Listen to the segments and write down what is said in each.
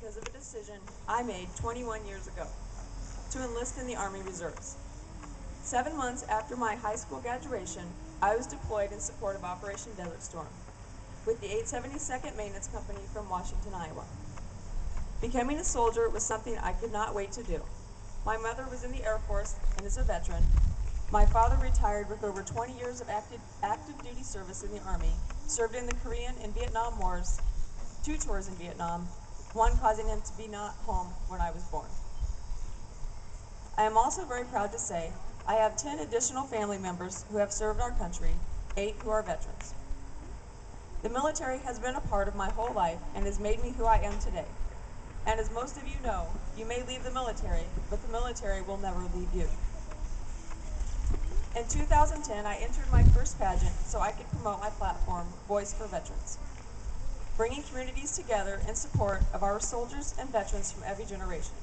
because of a decision I made 21 years ago to enlist in the Army Reserves. 7 months after my high school graduation, I was deployed in support of Operation Desert Storm with the 872nd Maintenance Company from Washington, Iowa. Becoming a soldier was something I could not wait to do. My mother was in the Air Force and is a veteran. My father retired with over 20 years of active duty service in the Army, served in the Korean and Vietnam Wars, 2 tours in Vietnam, one causing him to be not home when I was born. I am also very proud to say I have 10 additional family members who have served our country, 8 who are veterans. The military has been a part of my whole life and has made me who I am today. And as most of you know, you may leave the military, but the military will never leave you. In 2010, I entered my first pageant so I could promote my platform, Voice for Veterans, bringing communities together in support of our soldiers and veterans from every generation.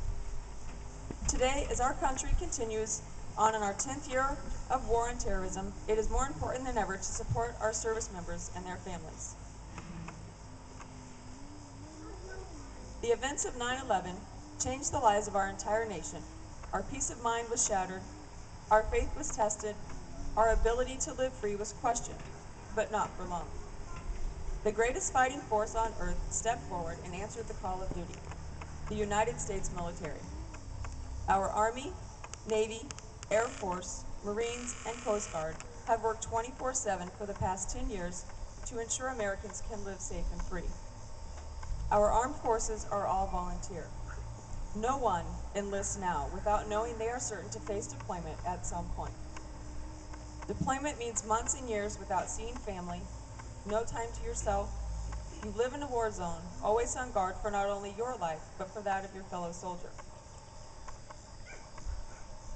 Today, as our country continues on in our 10th year of war on terrorism, it is more important than ever to support our service members and their families. The events of 9/11 changed the lives of our entire nation. Our peace of mind was shattered, our faith was tested, our ability to live free was questioned, but not for long. The greatest fighting force on earth stepped forward and answered the call of duty, the United States military. Our Army, Navy, Air Force, Marines, and Coast Guard have worked 24/7 for the past 10 years to ensure Americans can live safe and free. Our armed forces are all volunteer. No one enlists now without knowing they are certain to face deployment at some point. Deployment means months and years without seeing family, no time to yourself. You live in a war zone, always on guard for not only your life, but for that of your fellow soldier.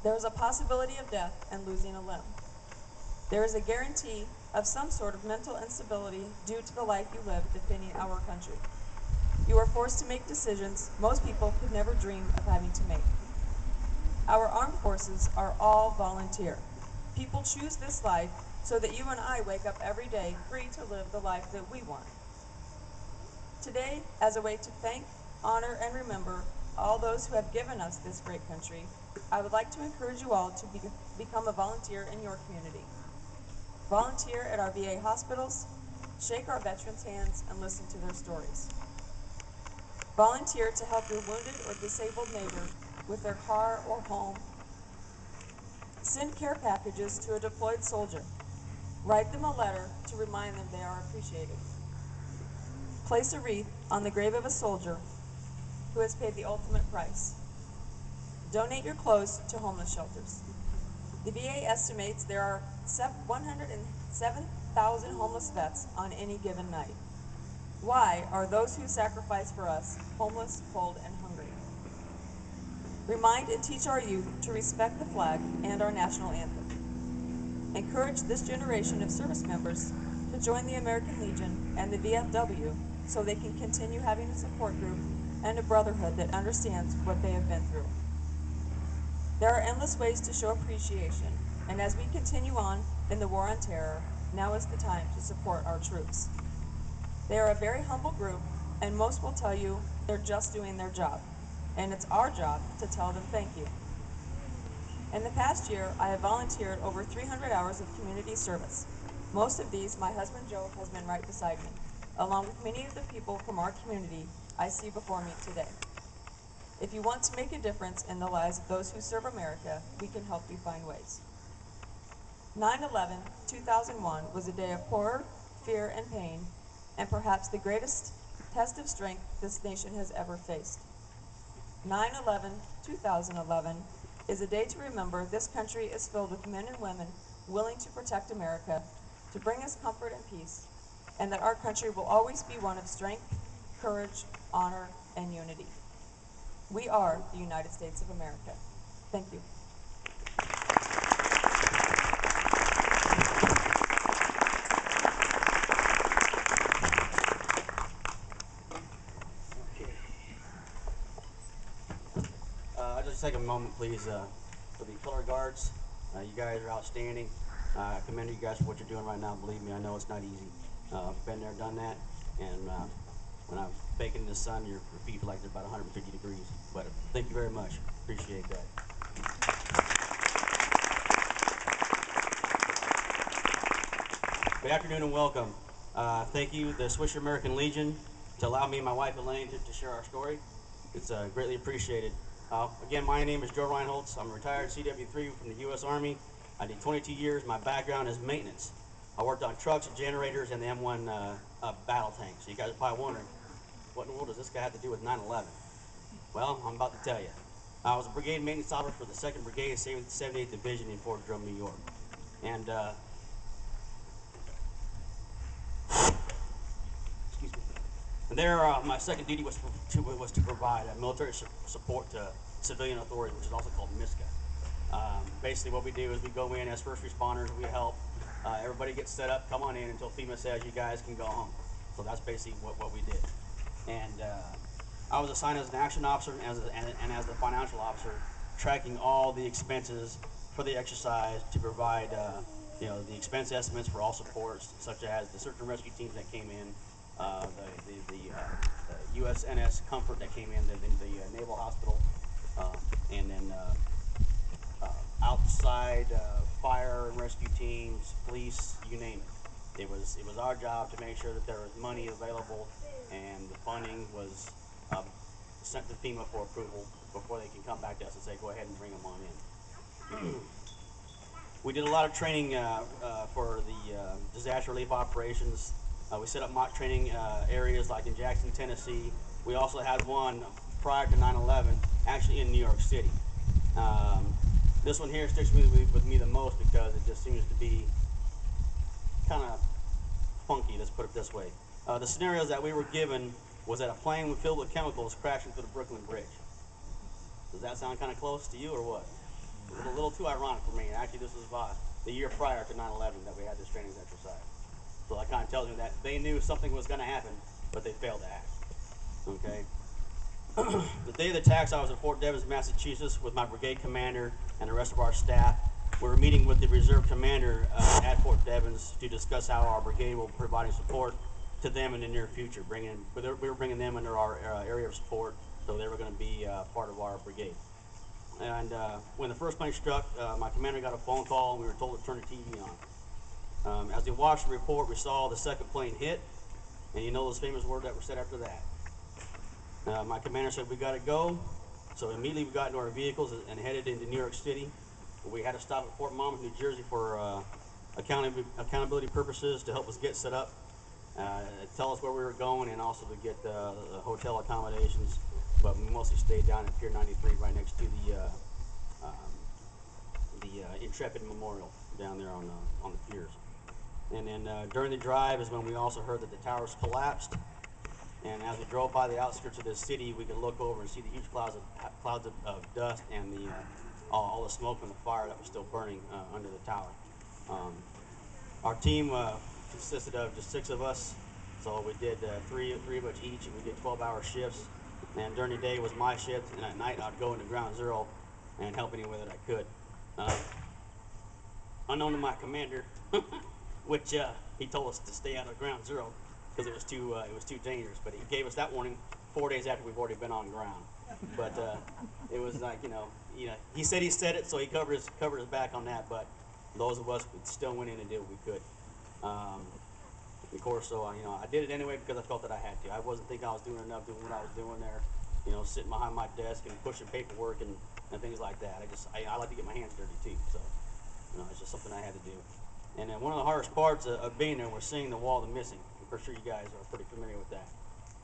There is a possibility of death and losing a limb. There is a guarantee of some sort of mental instability due to the life you live defending our country. You are forced to make decisions most people could never dream of having to make. Our armed forces are all volunteer. People choose this life so that you and I wake up every day free to live the life that we want. Today, as a way to thank, honor, and remember all those who have given us this great country, I would like to encourage you all to become a volunteer in your community. Volunteer at our VA hospitals, shake our veterans' hands, and listen to their stories. Volunteer to help your wounded or disabled neighbor with their car or home. Send care packages to a deployed soldier. Write them a letter to remind them they are appreciated. Place a wreath on the grave of a soldier who has paid the ultimate price. Donate your clothes to homeless shelters. The VA estimates there are 107,000 homeless vets on any given night. Why are those who sacrifice for us homeless, cold, and hungry? Remind and teach our youth to respect the flag and our national anthem. Encourage this generation of service members to join the American Legion and the VFW so they can continue having a support group and a brotherhood that understands what they have been through. There are endless ways to show appreciation, and as we continue on in the war on terror, now is the time to support our troops. They are a very humble group, and most will tell you they're just doing their job, and it's our job to tell them thank you. In the past year, I have volunteered over 300 hours of community service. Most of these, my husband Joe has been right beside me, along with many of the people from our community I see before me today. If you want to make a difference in the lives of those who serve America, we can help you find ways. 9/11/2001 was a day of horror, fear, and pain, and perhaps the greatest test of strength this nation has ever faced. 9/11/2011 is a day to remember this country is filled with men and women willing to protect America, to bring us comfort and peace, and that our country will always be one of strength, courage, honor, and unity. We are the United States of America. Thank you. I'll just take a moment, please, for the color guards. You guys are outstanding. I commend you guys for what you're doing right now. Believe me, I know it's not easy. Been there, done that, and when I've baking in the sun, your feet feel like they're about 150 degrees. But thank you very much. Appreciate that. Good afternoon and welcome. Thank you, the Swisher American Legion, to allow me and my wife Elaine to share our story. It's greatly appreciated. Again, my name is Joe Reinholtz. I'm a retired CW3 from the U.S. Army. I did 22 years. My background is maintenance. I worked on trucks and generators and the M1 battle tank. So you guys are probably wondering, what in the world does this guy have to do with 9/11? Well, I'm about to tell you. I was a brigade maintenance officer for the 2nd Brigade, 78th Division in Fort Drum, New York. And excuse me. And there, my second duty was to provide military support to civilian authority, which is also called MISCA. Basically, what we do is we go in as first responders, we help. Everybody gets set up, come on in until FEMA says you guys can go home. So that's basically what we did. And I was assigned as an action officer and as the financial officer, tracking all the expenses for the exercise to provide the expense estimates for all supports, such as the search and rescue teams that came in, the USNS Comfort that came in, the Naval Hospital, and then outside fire and rescue teams, police, you name it. It was our job to make sure that there was money available and the funding was sent to FEMA for approval before they can come back to us and say, go ahead and bring them on in. We did a lot of training for the disaster relief operations. We set up mock training areas like in Jackson, Tennessee. We also had one prior to 9/11, actually in New York City. This one here sticks with me the most because it just seems to be kind of funky, let's put it this way. The scenarios that we were given was that a plane filled with chemicals crashing through the Brooklyn Bridge. Does that sound kind of close to you or what? It was a little too ironic for me. Actually, this was about the year prior to 9/11 that we had this training exercise. So that kind of tells me that they knew something was going to happen, but they failed to act. Okay. The day of the attacks, I was at Fort Devens, Massachusetts, with my brigade commander and the rest of our staff. We were meeting with the reserve commander at Fort Devens to discuss how our brigade will be providing support to them in the near future. We were bringing them under our area of support, so they were going to be part of our brigade. And when the first plane struck, my commander got a phone call, and we were told to turn the TV on. As we watched the report, we saw the second plane hit, and you know those famous words that were said after that. My commander said, we got to go. So immediately we got into our vehicles and headed into New York City. We had to stop at Fort Monmouth, New Jersey for accountability purposes to help us get set up, tell us where we were going, and also to get the hotel accommodations. But we mostly stayed down at Pier 93 right next to the Intrepid Memorial down there on the piers. And then during the drive is when we also heard that the towers collapsed. And as we drove by the outskirts of the city, we could look over and see the huge clouds of dust and all the smoke from the fire that was still burning under the tower. Our team consisted of just 6 of us, so we did three of us each, and we did 12-hour shifts. And during the day was my shift, and at night I'd go into ground zero and help any way that I could. Unknown to my commander, which he told us to stay out of ground zero because it was too dangerous. But he gave us that warning 4 days after we've already been on ground. But it was like he said it, so he covered his back on that. But those of us still went in and did what we could. Of course, so I did it anyway because I felt that I had to. I wasn't thinking I was doing enough doing what I was doing there. Sitting behind my desk and pushing paperwork and things like that. I like to get my hands dirty too. So it's just something I had to do. And then one of the hardest parts of being there was seeing the wall of the missing. I'm pretty sure you guys are pretty familiar with that.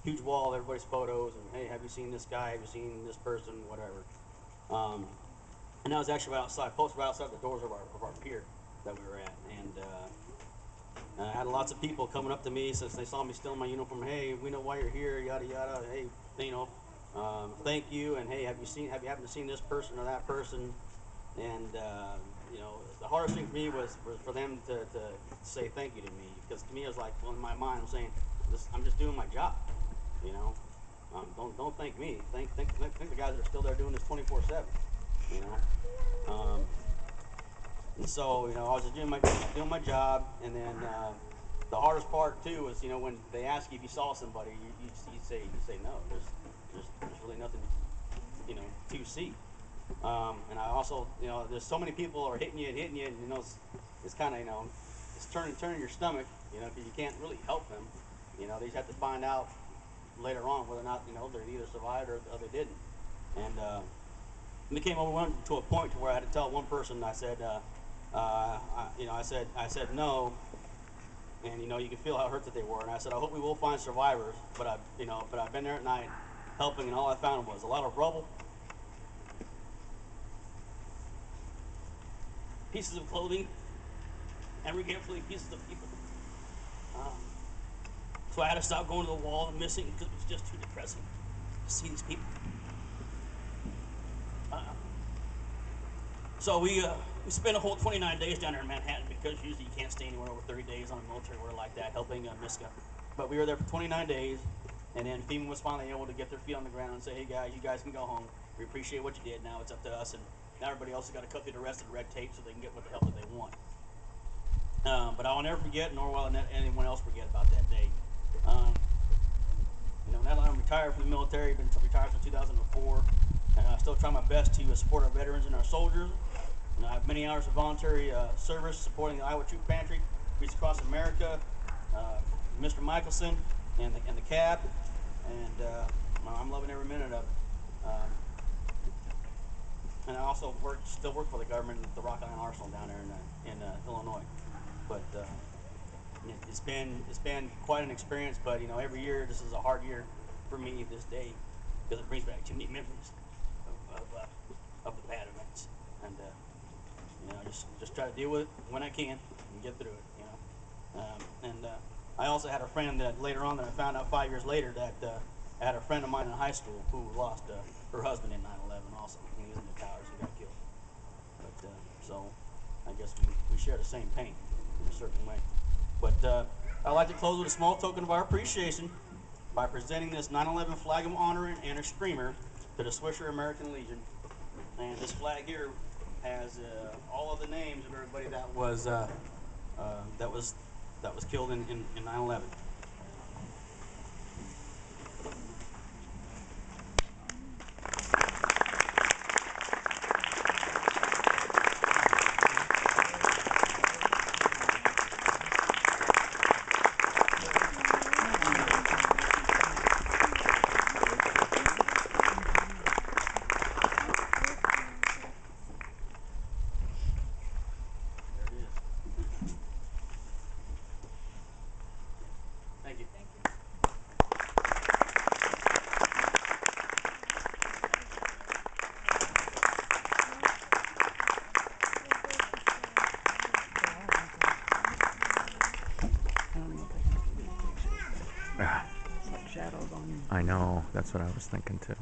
Huge wall, everybody's photos, and hey, have you seen this guy? Have you seen this person? Whatever. And I was actually posted right outside the doors of our pier that we were at. And I had lots of people coming up to me since they saw me still in my uniform. Hey, we know why you're here. Yada yada. Hey, thank you. And hey, have you happened to seen this person or that person? And the hardest thing for me was for them to say thank you to me, because to me it was like, well, in my mind I'm saying, I'm just doing my job. Don't thank me. Thank the guys that are still there doing this 24/7. And so I was just doing my job, and then the hardest part too is, you know, when they ask you if you saw somebody, you say no. There's really nothing, you know, to see. And I also, you know, there's so many people are hitting you, and you know, it's kind of, you know, it's turning your stomach, you know, because you can't really help them. You know, they just have to find out later on whether or not, you know, they either survived or they didn't. And it became overwhelming to a point to where I had to tell one person, I said, you know, I said no, and you know, you can feel how hurt that they were. And I said, I hope we will find survivors, but I've been there at night helping, and all I found was a lot of rubble, pieces of clothing, and regretfully pieces of people. So I had to stop going to the wall and missing because it was just too depressing to see these people. So we spent a whole 29 days down there in Manhattan, because usually you can't stay anywhere over 30 days on a military order like that, helping Miska. But we were there for 29 days, and then FEMA was finally able to get their feet on the ground and say, hey guys, you guys can go home. We appreciate what you did. Now it's up to us, and now everybody else has got to cut through the rest of the red tape so they can get what the help that they want. But I will never forget, nor will anyone else forget about that day. You know, now that I'm retired from the military, been retired since 2004, and I still try my best to support our veterans and our soldiers. And I have many hours of voluntary service supporting the Iowa Troop Pantry, Reach Across America, Mr. Michelson, and the CAB, and I'm loving every minute of it. And I also still work for the government at the Rock Island Arsenal down there in Illinois. But it's been quite an experience. But you know, every year this is a hard year for me this day, because it brings back too many memories of the bad events. And you know, just try to deal with it when I can and get through it. You know, I also had a friend that later on that I found out 5 years later that I had a friend of mine in high school who lost her husband in 9/11 also. He was in the towers and got killed. But so I guess we share the same pain in a certain way. But I'd like to close with a small token of our appreciation by presenting this 9/11 flag of honor and a streamer to the Swisher American Legion. And this flag here has all of the names of everybody that was killed in 9/11. Thank you. Thank you. I know, that's what I was thinking too.